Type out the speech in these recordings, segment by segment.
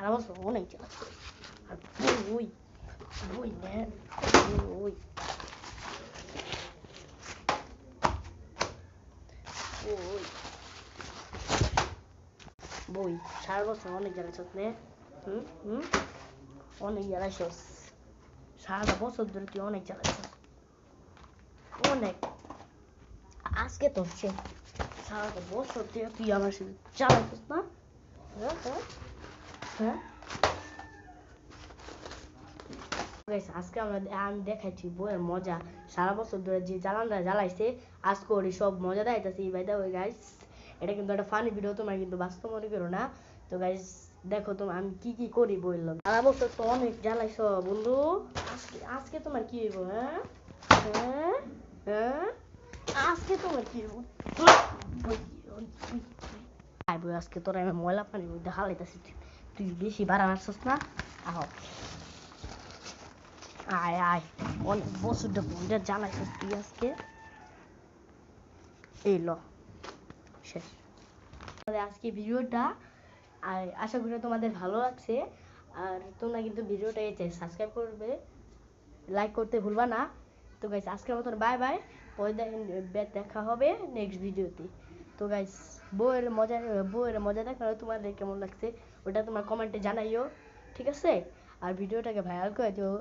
সারা বছর অনেক জ্বালাইছে। আর বই বই নেন বই বই বই সারা বছর অনেক জ্বালাইছ নে। অনেক জ্বালাইছ, সারাটা বছর ধরে তুই অনেক জ্বালাইছ, অনেক। আজকে তো হচ্ছে সারাটা বছর থেকে তুই আমার সাথে জ্বালাইছিস না। হ্যাঁ হ্যাঁ হ্যাঁ আজকে আমি দেখাইছি বইয়ের মজা। সারা বছর ধরে যে জ্বালানটা জ্বালাইছে আজকে ওর সব মজা দেখাইতেছি। বাই দা ওয়ে গাইস, এটা কিন্তু একটা ফানি ভিডিও, তোমরা কিন্তু বাস্তব মনে করো না। তো গাইস দেখো তোমার আমি কি কি করি বললো। সারা বছর তো অনেক জ্বালাইছো বন্ধু, আজকে আজকে তোমার কি হইব? হ্যাঁ হ্যাঁ হ্যাঁ আজকে তোমার কি হইব? আজকে তোরা আমি ময়লা পানির মধ্যে হালাইতেছি, তুই বেশি বাড়া মারছস না। আহ আয় আয় অনেক বছর ধরে জ্বালাইছিস তুই আজকে। এই ল শেষ আজকে ভিডিওটা। আর আশা করি তোমাদের ভালো লাগছে। আর তোমরা কিন্তু ভিডিওটা সাবস্ক্রাইব করবে, লাইক করতে ভুলবা না। তো গাইস আজকের মতন বাই বাই, পরে দেখা হবে নেক্সট ভিডিওতে। তো গাইস বউয়ের মজা দেখানো তোমাদের কেমন লাগছে ওটা তোমার কমেন্টে জানাইও, ঠিক আছে? আর ভিডিওটাকে ভাইরাল করে দিও,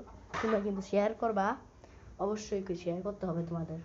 তোমরা কিন্তু শেয়ার করবা, অবশ্যই শেয়ার করতে হবে তোমাদের।